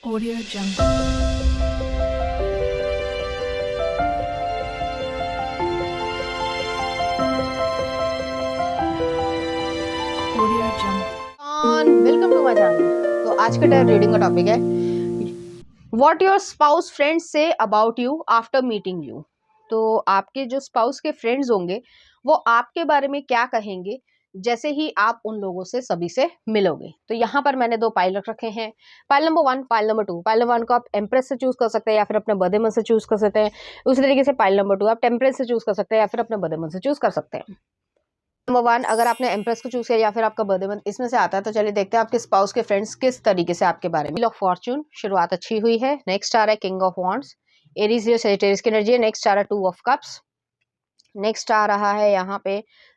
Audio Jungle. Audio Jungle. Welcome to my channel. तो आज का रीडिंग का टॉपिक है व्हाट योर स्पाउस फ्रेंड्स से about you after meeting you. तो आपके जो स्पाउस के फ्रेंड्स होंगे वो आपके बारे में क्या कहेंगे जैसे ही आप उन लोगों से सभी से मिलोगे। तो यहाँ पर मैंने दो पाइल रख रखे हैं, pile number 1, pile number 2। Pile number 1 को आप एम्प्रेस से चूज कर सकते हैं या फिर अपने बर्थडे मंथ से चूज कर सकते हैं। उसी तरीके से पाइल नंबर 2 आप टेम्परेंस से चूज कर सकते हैं या फिर अपने बर्थडे मंथ से चूज कर सकते हैं। नंबर 1 अगर आपने एम्प्रेस को चूज किया या फिर आपका बर्थडे मंथ इसमें से आता है, तो चलिए देखते हैं आपके स्पाउस के फ्रेंड्स किस तरीके से आपके बारे में। व्हील ऑफ फॉर्च्यून, शुरुआत अच्छी हुई है। नेक्स्ट आ रहा है किंग ऑफ वॉन्ड्स, एरीज या सेजिटेरियस की एनर्जी है। नेक्स्ट आ रहा है 2 ऑफ कप्स। नेक्स्ट आ रहा है यहाँ पे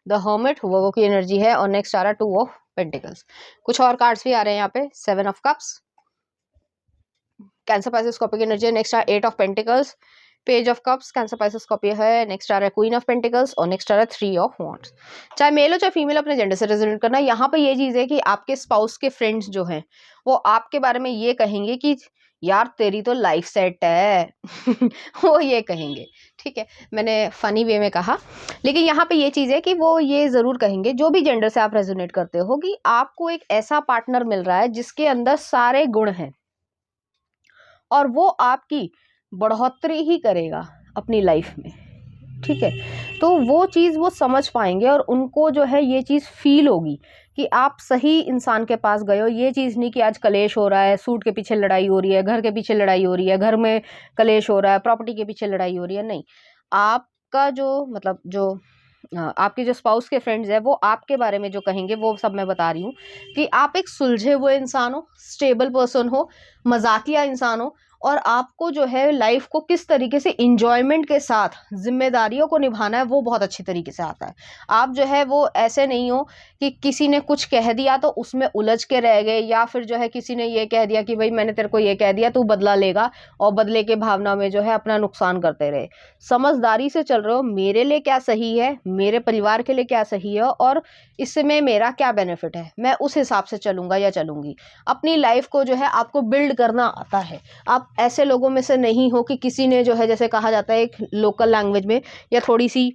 द हर्मिट, वर्गो की एनर्जी है। और नेक्स्ट आ रहा है 2 ऑफ पेंटिकल्स। कुछ और कार्ड्स भी आ रहे हैं यहाँ पे, 7 of cups, Cancer Pisces Scorpio की एनर्जी है। नेक्स्ट आ 8 of pentacles, page of cups, Cancer Pisces Scorpio है। नेक्स्ट आ रहा है क्वीन ऑफ पेंटिकल्स और नेक्स्ट आ रहा है 3 ऑफ वॉन्ड्स। चाहे मेल हो चाहे फीमेल, अपने जेंडर से रेजोनेट करना। यहाँ पे ये चीज है कि आपके स्पाउस के फ्रेंड्स जो हैं वो आपके बारे में ये कहेंगे कि यार तेरी तो लाइफ सेट है वो ये कहेंगे। ठीक है, मैंने फनी वे में कहा, लेकिन यहाँ पे ये चीज है कि वो ये जरूर कहेंगे, जो भी जेंडर से आप रेजोनेट करते हो, कि आपको एक ऐसा पार्टनर मिल रहा है जिसके अंदर सारे गुण हैं और वो आपकी बढ़ोतरी ही करेगा अपनी लाइफ में। ठीक है, तो वो चीज़ वो समझ पाएंगे और उनको जो है ये चीज़ फील होगी कि आप सही इंसान के पास गए हो। ये चीज़ नहीं कि आज कलेश हो रहा है, सूट के पीछे लड़ाई हो रही है, घर के पीछे लड़ाई हो रही है, घर में कलेश हो रहा है, प्रॉपर्टी के पीछे लड़ाई हो रही है। नहीं, आपका जो मतलब जो आपके जो स्पाउस के फ्रेंड्स है वो आपके बारे में जो कहेंगे वो सब मैं बता रही हूँ कि आप एक सुलझे हुए इंसान हो, स्टेबल पर्सन हो, मजाकिया इंसान हो, और आपको जो है लाइफ को किस तरीके से इंजॉयमेंट के साथ जिम्मेदारियों को निभाना है वो बहुत अच्छी तरीके से आता है। आप जो है वो ऐसे नहीं हो कि किसी ने कुछ कह दिया तो उसमें उलझ के रह गए, या फिर जो है किसी ने ये कह दिया कि भाई मैंने तेरे को ये कह दिया तू बदला लेगा, और बदले के भावना में जो है अपना नुकसान करते रहे। समझदारी से चल रहे हो, मेरे लिए क्या सही है, मेरे परिवार के लिए क्या सही है और इसमें मेरा क्या बेनिफिट है, मैं उस हिसाब से चलूंगा या चलूंगी। अपनी लाइफ को जो है आपको बिल्ड करना आता है। आप ऐसे लोगों में से नहीं हो कि किसी ने जो है, जैसे कहा जाता है एक लोकल लैंग्वेज में या थोड़ी सी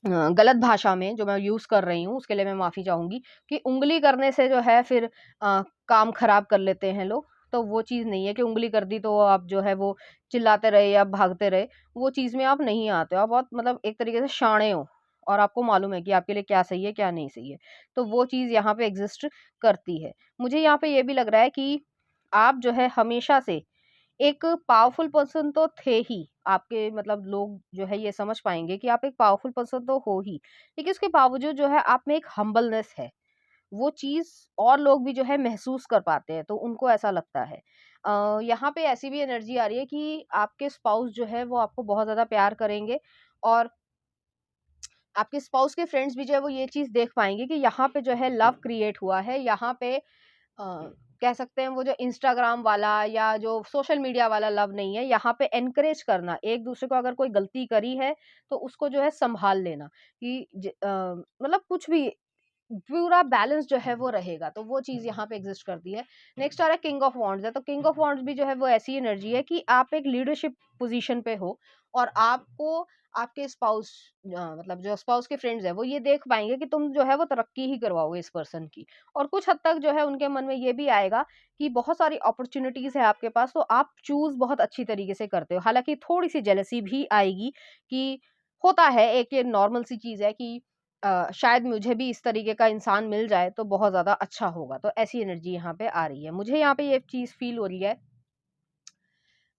गलत भाषा में जो मैं यूज कर रही हूँ उसके लिए मैं माफी चाहूंगी, कि उंगली करने से जो है फिर काम खराब कर लेते हैं लोग। तो वो चीज नहीं है कि उंगली कर दी तो आप जो है वो चिल्लाते रहे या भागते रहे। वो चीज में आप नहीं आते हो, आप बहुत मतलब एक तरीके से शाणे हो और आपको मालूम है कि आपके लिए क्या सही है क्या नहीं सही है। तो वो चीज यहाँ पे एग्जिस्ट करती है। मुझे यहाँ पे ये भी लग रहा है कि आप जो है हमेशा से एक पावरफुल पर्सन तो थे ही। आपके मतलब लोग जो है ये समझ पाएंगे कि आप एक पावरफुल पर्सन तो हो ही, लेकिन उसके बावजूद जो है आप में एक हम्बलनेस है। वो चीज और लोग भी जो है महसूस कर पाते हैं, तो उनको ऐसा लगता है। यहाँ पे ऐसी भी एनर्जी आ रही है कि आपके स्पाउस जो है वो आपको बहुत ज्यादा प्यार करेंगे, और आपके स्पाउस के फ्रेंड्स भी जो है वो ये चीज देख पाएंगे कि यहाँ पे जो है लव क्रिएट हुआ है। यहाँ पे कह सकते हैं वो जो इंस्टाग्राम वाला या जो सोशल मीडिया वाला लव नहीं है। यहाँ पे एनकरेज करना एक दूसरे को, अगर कोई गलती करी है तो उसको जो है संभाल लेना, कि मतलब कुछ भी पूरा बैलेंस जो है वो रहेगा। तो वो चीज यहाँ पे एग्जिस्ट करती है। नेक्स्ट आ रहा है किंग ऑफ वॉन्ड्स है। तो किंग ऑफ वॉन्ड्स भी जो है वो ऐसी एनर्जी है कि आप एक लीडरशिप पोजीशन पे हो, और आपको आपके स्पाउस मतलब जो स्पाउस के फ्रेंड्स है वो ये देख पाएंगे कि तुम जो है वो तरक्की ही करवाओगे इस पर्सन की। और कुछ हद तक जो है उनके मन में ये भी आएगा कि बहुत सारी अपॉर्चुनिटीज है आपके पास, तो आप चूज बहुत अच्छी तरीके से करते हो। हालांकि थोड़ी सी जेलसी भी आएगी कि होता है, एक ये नॉर्मल सी चीज है कि शायद मुझे भी इस तरीके का इंसान मिल जाए तो बहुत ज़्यादा अच्छा होगा। तो ऐसी एनर्जी यहाँ पे आ रही है। मुझे यहाँ पे ये चीज़ फ़ील हो रही है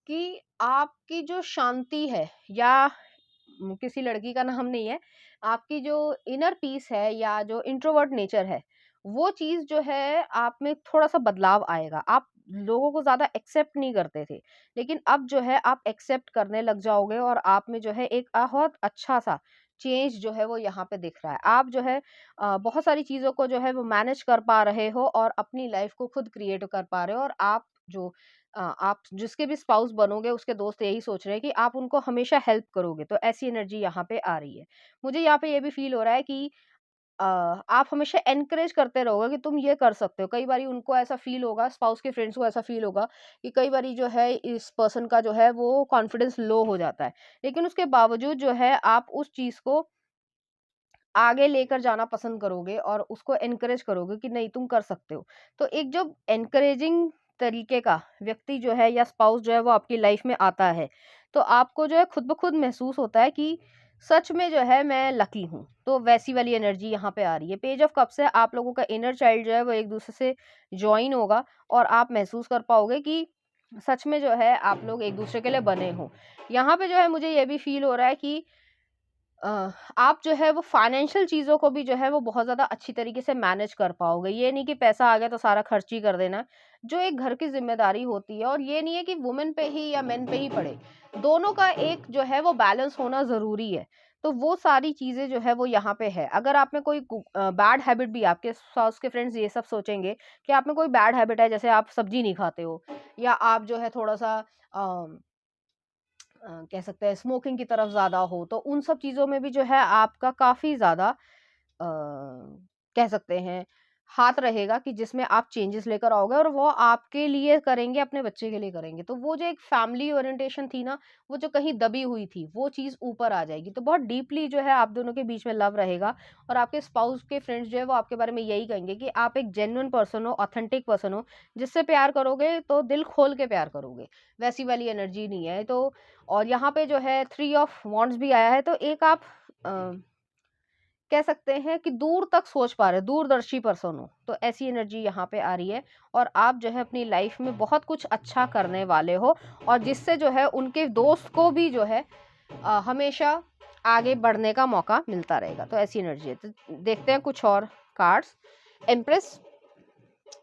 कि आपकी जो शांति है, या किसी लड़की का नाम नहीं है, आपकी जो इनर पीस है या जो इंट्रोवर्ट नेचर है, वो चीज़ जो है आप में थोड़ा-सा बदलाव आएगा। आप लोगों को ज़्यादा एक्सेप्ट नहीं करते थे, लेकिन अब जो है आप एक्सेप्ट करने लग जाओगे, और आप में जो है एक बहुत अच्छा-सा चेंज जो है वो यहाँ पे दिख रहा है। आप जो है बहुत सारी चीज़ों को जो है वो मैनेज कर पा रहे हो और अपनी लाइफ़ को खुद क्रिएट कर पा रहे हो, और आप जो आप जिसके भी स्पाउस बनोगे उसके दोस्त यही सोच रहे हैं कि आप उनको हमेशा हेल्प करोगे। तो ऐसी एनर्जी यहाँ पे आ रही है। मुझे यहाँ पे ये भी फील हो रहा है कि आप हमेशा एनकरेज करते रहोगे कि तुम ये कर सकते हो। कई बारी उनको ऐसा फ़ील होगा, स्पाउस के फ्रेंड्स को ऐसा फ़ील होगा कि कई बारी जो है इस पर्सन का जो है वो कॉन्फिडेंस लो हो जाता है। लेकिन उसके बावजूद जो है आप उस चीज़ को आगे लेकर जाना पसंद करोगे और उसको एनकरेज करोगे कि नहीं तुम कर सकते हो। तो एक जो एनकरेजिंग तरीके का व्यक्ति जो है या स्पाउस जो है वो आपकी लाइफ में आता है, तो आपको जो है खुद ब खुद महसूस होता है कि सच में जो है मैं लकी हूँ। तो वैसी वाली एनर्जी यहाँ पे आ रही है। पेज ऑफ कप्स है, आप लोगों का इनर चाइल्ड जो है वो एक-दूसरे से जॉइन होगा और आप महसूस कर पाओगे कि सच में जो है आप लोग एक-दूसरे के लिए बने हो। यहाँ पे जो है मुझे ये भी फ़ील हो रहा है कि अ, आप जो है वो फाइनेंशियल चीज़ों को भी जो है वो बहुत ज़्यादा अच्छी तरीके से मैनेज कर पाओगे। ये नहीं कि पैसा आ गया तो सारा खर्च ही कर देना। जो एक घर की ज़िम्मेदारी होती है और ये नहीं है कि वुमेन पे ही या मेन पे ही पड़े। दोनों का एक जो है वो बैलेंस होना ज़रूरी है। तो वो सारी चीज़ें जो है वो यहाँ पे है। अगर आप में कोई बैड हैबिट भी आपके स्पाउस के फ्रेंड्स ये सब सोचेंगे कि आप में कोई बैड हैबिट है, जैसे आप सब्ज़ी नहीं खाते हो या आप जो है थोड़ा-सा अ कह सकते हैं स्मोकिंग की तरफ ज़्यादा हो, तो उन सब चीज़ों में भी जो है आपका काफ़ी ज़्यादा कह सकते हैं हाथ रहेगा कि जिसमें आप चेंजेस लेकर आओगे और वो आपके लिए करेंगे, अपने बच्चे के लिए करेंगे। तो वो जो एक फैमिली ओरिएंटेशन थी ना, वो जो कहीं दबी हुई थी, वो चीज़ ऊपर आ जाएगी। तो बहुत डीपली जो है आप दोनों के बीच में लव रहेगा और आपके स्पाउस के फ्रेंड्स जो है वो आपके बारे में यही कहेंगे कि आप एक जेन्युइन पर्सन हो, ऑथेंटिक पर्सन हो, जिससे प्यार करोगे तो दिल खोल के प्यार करोगे। वैसी वाली एनर्जी नहीं है। तो और यहाँ पे जो है 3 ऑफ वांड्स भी आया है, तो एक आप अ, कह सकते हैं कि दूर तक सोच पा रहे हो, दूरदर्शी पर्सन हो, तो ऐसी एनर्जी यहाँ पे आ रही है और आप जो है अपनी लाइफ में बहुत कुछ अच्छा करने वाले हो और जिससे जो है उनके दोस्त को भी जो है हमेशा आगे बढ़ने का मौका मिलता रहेगा। तो ऐसी एनर्जी है। तो देखते हैं कुछ और कार्ड्स। एम्प्रेस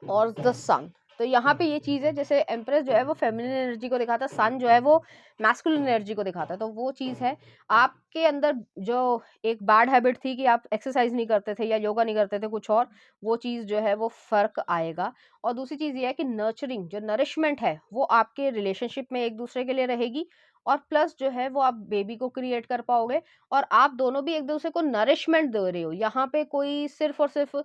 और द सन। तो यहाँ पे ये चीज़ है, जैसे एम्प्रेस जो है वो फेमिनिन एनर्जी को दिखाता है, सन जो है वो मैस्कुलिन एनर्जी को दिखाता है। तो वो चीज़ है, आपके अंदर जो एक बैड हैबिट थी कि आप एक्सरसाइज नहीं करते थे या योगा नहीं करते थे कुछ और, वो चीज़ जो है वो फ़र्क आएगा। और दूसरी चीज़ ये है कि नर्चरिंग जो नरिशमेंट है वो आपके रिलेशनशिप में एक दूसरे के लिए रहेगी और प्लस जो है वो आप बेबी को क्रिएट कर पाओगे और आप दोनों भी एक दूसरे को नरिशमेंट दे रहे हो। यहाँ पे कोई सिर्फ और सिर्फ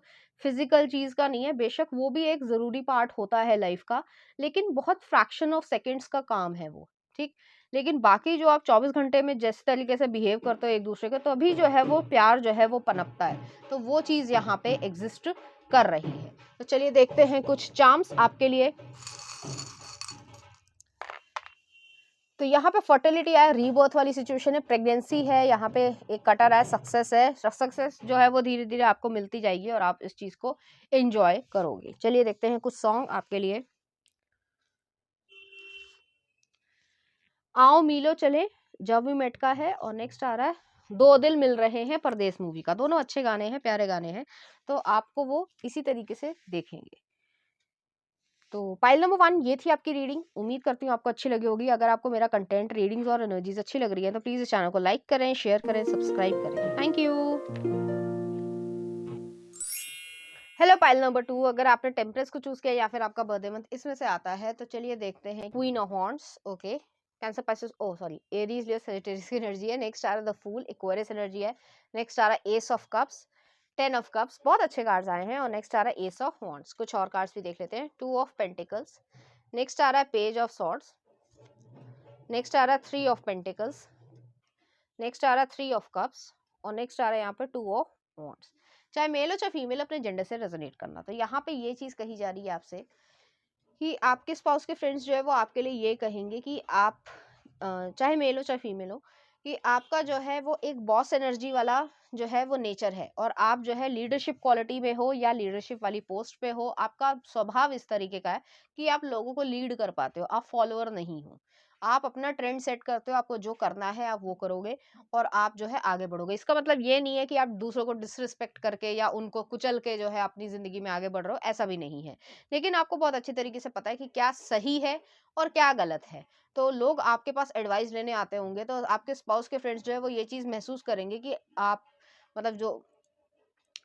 फिजिकल चीज़ का नहीं है, बेशक वो भी एक ज़रूरी पार्ट होता है लाइफ का, लेकिन बहुत फ्रैक्शन ऑफ सेकंड्स का काम है वो, ठीक? लेकिन बाकी जो आप 24 घंटे में जिस तरीके से बिहेव करते हो एक-दूसरे के, तो अभी जो है वो प्यार जो है वो पनपता है। तो वो चीज़ यहाँ पे एग्ज़िस्ट कर रही है। तो चलिए देखते हैं कुछ चार्म्स आपके लिए। तो यहाँ पे फर्टिलिटी है, रीबर्थ वाली सिचुएशन है, प्रेगनेंसी है, यहाँ पे एक कटर है, सक्सेस है। सक्सेस जो है वो धीरे-धीरे आपको मिलती जाएगी और आप इस चीज़ को एन्जॉय करोगे। चलिए देखते हैं कुछ सॉन्ग आपके लिए। आओ मिलो चले, जब वी मेट का है और नेक्स्ट आ रहा है दो दिल मिल रहे हैं परदेस मूवी का। दोनों अच्छे गाने हैं, प्यारे गाने हैं, तो आपको वो इसी तरीके से देखेंगे। तो पाइल नंबर 1 ये थी आपकी रीडिंग। उम्मीद करती हूँ आपको अच्छी लगी होगी। अगर आपको मेरा कंटेंट, रीडिंग्स और एनर्जीज अच्छी लग रही है तो प्लीज़ इस चैनल को लाइक करें, शेयर करें, सब्सक्राइब करें। Thank you. Hello pile number 2, अगर आपने टेम्परेस को चूज किया या फिर आपका बर्थडे मंथ इसमें से आता है तो चलिए देखते हैं। Queen of wands, okay. Cancer, Pisces, oh sorry, Aries, Leo, Sagittarius की एनर्जी है। नेक्स्ट आ रहा है द फूल, एक्वेरियस एनर्जी है। नेक्स्ट आ रहा है ace of cups, 10 of cups, बहुत अच्छे कार्ड्स आए हैं। और नेक्स्ट आ रहा है एस ऑफ वॉन्ड्स। कुछ और कार्ड्स भी देख लेते हैं। 2 ऑफ पेंटिकल्स, नेक्स्ट आ रहा है पेज ऑफ सॉर्ड्स, नेक्स्ट आ रहा है 3 ऑफ पेंटिकल्स, नेक्स्ट आ रहा है 3 ऑफ कप्स और नेक्स्ट आ रहा है यहाँ पर 2 ऑफ वॉन्ड्स। चाहे मेल हो चाहे फीमेल, अपने जेंडर से रेजोनेट करना। तो यहाँ पे ये चीज़ कही जा रही है आपसे कि आपके स्पाउस के फ्रेंड्स जो है वो आपके लिए ये कहेंगे कि आप चाहे मेल हो चाहे फीमेल हो, कि आपका जो है वो एक बॉस एनर्जी वाला जो है वो नेचर है और आप जो है लीडरशिप क्वालिटी में हो या लीडरशिप वाली पोस्ट पे हो। आपका स्वभाव इस तरीके का है कि आप लोगों को लीड कर पाते हो, आप फॉलोअर नहीं हो। आप अपना ट्रेंड सेट करते हो, आपको जो करना है आप वो करोगे और आप जो है आगे बढ़ोगे। इसका मतलब ये नहीं है कि आप दूसरों को डिसरिस्पेक्ट करके या उनको कुचल के जो है अपनी ज़िंदगी में आगे बढ़ रहे हो, ऐसा भी नहीं है। लेकिन आपको बहुत अच्छी तरीके से पता है कि क्या सही है और क्या गलत है। तो लोग आपके पास एडवाइस लेने आते होंगे, तो आपके स्पाउस के फ्रेंड्स जो है वो ये चीज़ महसूस करेंगे कि आप मतलब जो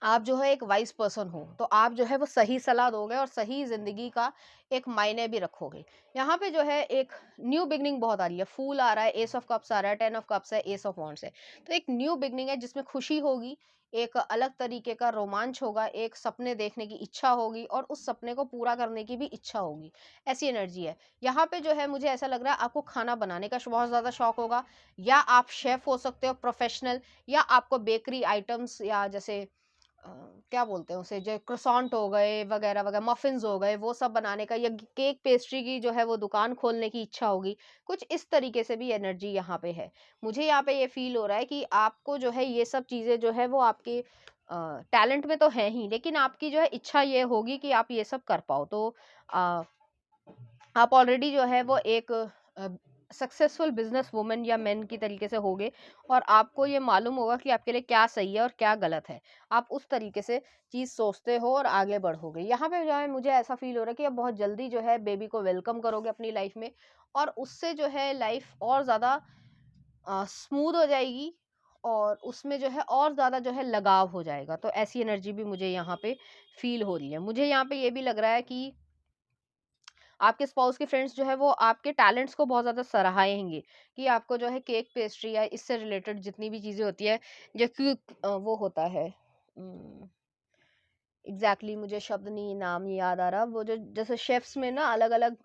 आप जो है एक वाइज़ पर्सन हो, तो आप जो है वो सही सलाह दोगे और सही ज़िंदगी का एक मायने भी रखोगे। यहाँ पे जो है एक न्यू बिगिनिंग बहुत आ रही है, फूल आ रहा है, एस ऑफ कप्स आ रहा है, 10 ऑफ कप्स है, एस ऑफ वांड्स है। तो एक न्यू बिगिनिंग है जिसमें खुशी होगी, एक अलग तरीके का रोमांच होगा, एक सपने देखने की इच्छा होगी और उस सपने को पूरा करने की भी इच्छा होगी। ऐसी एनर्जी है। यहाँ पे जो है मुझे ऐसा लग रहा है आपको खाना बनाने का बहुत ज़्यादा शौक होगा, या आप शेफ़ हो सकते हो प्रोफ़ेशनल, या आपको बेकरी आइटम्स या जैसे क्या बोलते हैं उसे, जो क्रोसॉन्ट हो गए वगैरह वगैरह, मफिन्स हो गए, वो सब बनाने का, या केक पेस्ट्री की जो है वो दुकान खोलने की इच्छा होगी। कुछ इस तरीके से भी एनर्जी यहाँ पे है। मुझे यहाँ पे ये फील हो रहा है कि आपको जो है ये सब चीज़ें जो है वो आपके टैलेंट में तो है ही, लेकिन आपकी जो है इच्छा ये होगी कि आप ये सब कर पाओ। तो अ, आप ऑलरेडी जो है वो एक सक्सेसफुल बिजनेस वुमन या मैन की तरीके से होगे, और आपको ये मालूम होगा कि आपके लिए क्या सही है और क्या गलत है। आप उस तरीके से चीज़ सोचते हो और आगे बढ़ोगे। यहाँ पे जो है मुझे ऐसा फील हो रहा है कि आप बहुत जल्दी जो है बेबी को वेलकम करोगे अपनी लाइफ में, और उससे जो है लाइफ और ज़्यादा स्मूथ हो जाएगी, और उसमें जो है और ज़्यादा जो है लगाव हो जाएगा। तो ऐसी एनर्जी भी मुझे यहाँ पे फील हो रही है। मुझे यहाँ पे ये भी लग रहा है कि आपके स्पाउस के फ्रेंड्स जो है वो आपके टैलेंट्स को बहुत ज़्यादा सराहेंगे, कि आपको जो है केक पेस्ट्री या इससे रिलेटेड जितनी भी चीज़ें होती है, जो कि वो होता है, एग्जैक्टली मुझे शब्द नहीं, नाम नहीं याद आ रहा, वो जो जैसे शेफ्स में ना अलग अलग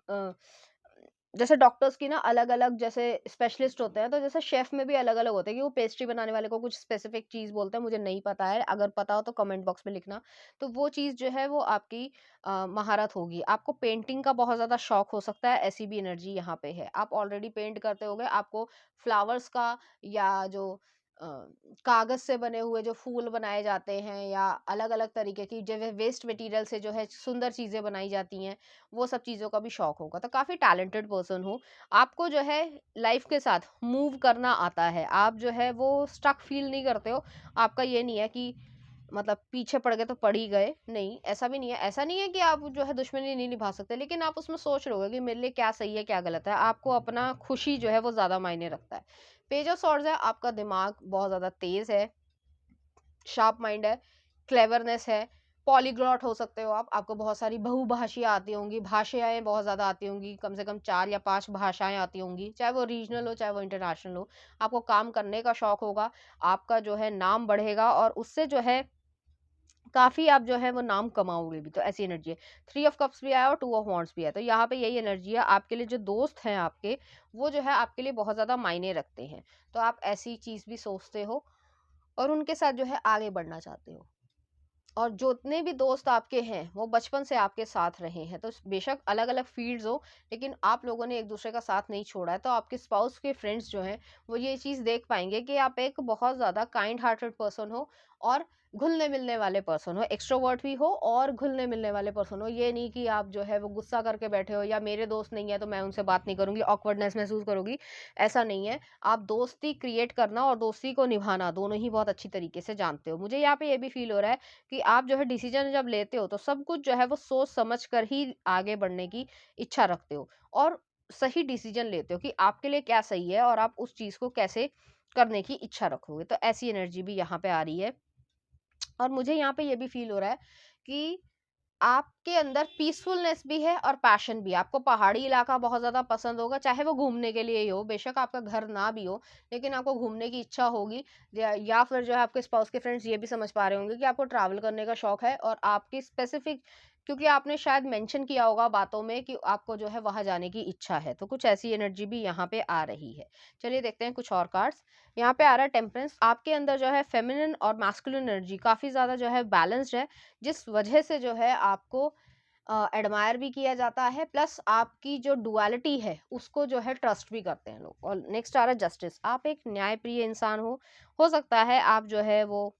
जैसे डॉक्टर्स की ना अलग अलग जैसे स्पेशलिस्ट होते हैं, तो जैसे शेफ में भी अलग अलग होते हैं कि वो पेस्ट्री बनाने वाले को कुछ स्पेसिफिक चीज़ बोलते हैं, मुझे नहीं पता है, अगर पता हो तो कमेंट बॉक्स में लिखना। तो वो चीज़ जो है वो आपकी महारत होगी। आपको पेंटिंग का बहुत ज़्यादा शौक हो सकता है, ऐसी भी एनर्जी यहाँ पे है। आप ऑलरेडी पेंट करते होगे, आपको फ्लावर्स का या जो अ, कागज़ से बने हुए जो फूल बनाए जाते हैं, या अलग-अलग तरीके की जो वे वेस्ट मटीरियल से जो है सुंदर चीज़ें बनाई जाती हैं, वो सब चीज़ों का भी शौक होगा। तो काफ़ी टैलेंटेड पर्सन हो। आपको जो है लाइफ़ के साथ मूव करना आता है। आप जो है वो स्टक फ़ील नहीं करते हो। आपका ये नहीं है कि मतलब पीछे पड़ गए तो पड़ ही गए, नहीं, ऐसा भी नहीं है। ऐसा नहीं है कि आप जो है दुश्मनी नहीं निभा सकते, लेकिन आप उसमें सोच रहे होगे कि मेरे लिए क्या सही है, क्या गलत है। आपको अपना खुशी जो है वो ज़्यादा मायने रखता है। पेज ऑफ सॉर्ड्स है, आपका दिमाग बहुत ज़्यादा तेज़ है, शार्प माइंड है, क्लेवरनेस है, पॉलीग्लॉट हो सकते हो आप। आपको बहुत सारी बहुभाषियाँ आती होंगी, भाषाएँ बहुत ज़्यादा आती होंगी, कम से कम 4 या 5 भाषाएँ आती होंगी, चाहे वो रीजनल हो, चाहे वो इंटरनेशनल हो। आपको काम करने का शौक होगा, आपका जो है नाम बढ़ेगा, और उससे जो है काफ़ी आप जो है वो नाम कमाओगे भी। तो ऐसी एनर्जी है। 3 ऑफ कप्स भी आया और 2 ऑफ वांड्स भी है। तो यहाँ पे यही एनर्जी है, आपके लिए जो दोस्त हैं आपके, वो जो है आपके लिए बहुत ज़्यादा मायने रखते हैं। तो आप ऐसी चीज़ भी सोचते हो और उनके साथ जो है आगे बढ़ना चाहते हो। और जितने भी दोस्त आपके हैं वो बचपन से आपके साथ रहे हैं, तो बेशक अलग अलग फील्ड्स हो, लेकिन आप लोगों ने एक दूसरे का साथ नहीं छोड़ा है। तो आपके स्पाउस के फ्रेंड्स जो हैं वो ये चीज़ देख पाएंगे कि आप एक बहुत ज़्यादा काइंड हार्टेड पर्सन हो, और घुलने मिलने वाले पर्सन हो, एक्सट्रोवर्ट भी हो और घुलने मिलने वाले पर्सन हो। ये नहीं कि आप जो है वो गुस्सा करके बैठे हो, या मेरे दोस्त नहीं है तो मैं उनसे बात नहीं करूंगी, ऑकवर्डनेस महसूस करोगी, ऐसा नहीं है। आप दोस्ती क्रिएट करना और दोस्ती को निभाना दोनों ही बहुत अच्छी तरीके से जानते हो। मुझे यहाँ पे ये भी फील हो रहा है कि आप जो है डिसीजन जब लेते हो तो सब कुछ जो है वो सोच समझ कर ही आगे बढ़ने की इच्छा रखते हो, और सही डिसीजन लेते हो कि आपके लिए क्या सही है और आप उस चीज़ को कैसे करने की इच्छा रखोगे। तो ऐसी एनर्जी भी यहाँ पे आ रही है। और मुझे यहाँ पे ये भी फील हो रहा है कि आपके अंदर पीसफुलनेस भी है और पैशन भी है। आपको पहाड़ी इलाका बहुत ज़्यादा पसंद होगा, चाहे वो घूमने के लिए ही हो, बेशक आपका घर ना भी हो, लेकिन आपको घूमने की इच्छा होगी। या फिर जो है आपके स्पाउस के फ्रेंड्स ये भी समझ पा रहे होंगे कि आपको ट्रैवल करने का शौक है, और आपकी स्पेसिफिक, क्योंकि आपने शायद मेंशन किया होगा बातों में कि आपको जो है वहाँ जाने की इच्छा है। तो कुछ ऐसी एनर्जी भी यहाँ पे आ रही है। चलिए देखते हैं कुछ और कार्ड्स। यहाँ पे आ रहा है टेम्परेंस। आपके अंदर जो है फेमिनिन और मैस्कुलिन एनर्जी काफ़ी ज़्यादा जो है बैलेंस्ड है, जिस वजह से जो है आपको एडमायर भी किया जाता है, प्लस आपकी जो डुअलिटी है उसको जो है ट्रस्ट भी करते हैं लोग। और नेक्स्ट आ रहा है जस्टिस। आप एक न्यायप्रिय इंसान हो सकता है आप जो है वो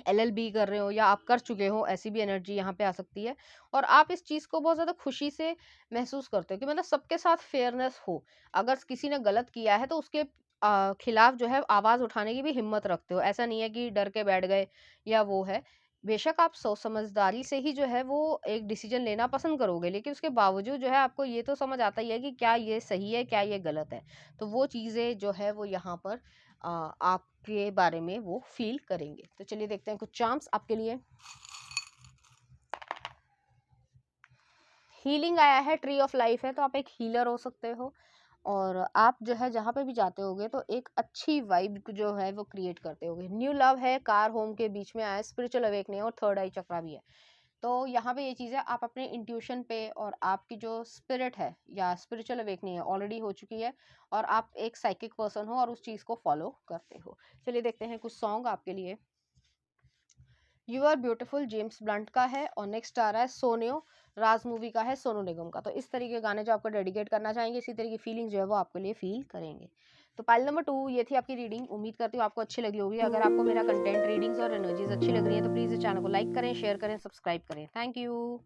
एलएलबी कर रहे हो या आप कर चुके हो, ऐसी भी एनर्जी यहाँ पे आ सकती है। और आप इस चीज़ को बहुत ज़्यादा खुशी से महसूस करते हो कि मतलब सबके साथ फेयरनेस हो। अगर किसी ने गलत किया है तो उसके खिलाफ जो है आवाज़ उठाने की भी हिम्मत रखते हो। ऐसा नहीं है कि डर के बैठ गए या वो है। बेशक आप सोच समझदारी से ही जो है वो एक डिसीजन लेना पसंद करोगे, लेकिन उसके बावजूद जो है आपको ये तो समझ आता ही है कि क्या ये सही है, क्या ये गलत है। तो वो चीज़ें जो है वो यहाँ पर आपके बारे में वो फील करेंगे। तो चलिए देखते हैं कुछ चार्म्स आपके लिए। हीलिंग आया है, ट्री ऑफ लाइफ है, तो आप एक हीलर हो सकते हो और आप जो है जहाँ पे भी जाते होगे तो एक अच्छी वाइब जो है वो क्रिएट करते होगे। न्यू लव है, कार होम के बीच में आया, स्पिरिचुअल अवेकनिंग है और थर्ड आई चक्रा भी है। तो यहाँ पे ये चीज़ है, आप अपने इंट्यूशन पे और आपकी जो स्पिरिट है या स्पिरिचुअल अवेकनिंग है ऑलरेडी हो चुकी है और आप एक साइकिक पर्सन हो और उस चीज़ को फॉलो करते हो। चलिए देखते हैं कुछ सॉन्ग आपके लिए। You are beautiful James Blunt का है और नेक्स्ट आ रहा है सोनियो, राज मूवी का है, सोनू निगम का। तो इस तरीके के गाने जो आपको डेडिकेट करना चाहेंगे, इसी तरह की फीलिंग जो है वो आपके लिए फील करेंगे। तो पाइल नंबर 2 ये थी आपकी रीडिंग। उम्मीद करती हूँ आपको अच्छी लगी होगी। अगर आपको मेरा कंटेंट, रीडिंग्स और एनर्जीज अच्छी लग रही है तो प्लीज़ इस चैनल को लाइक करें, शेयर करें, सब्सक्राइब करें। Thank you.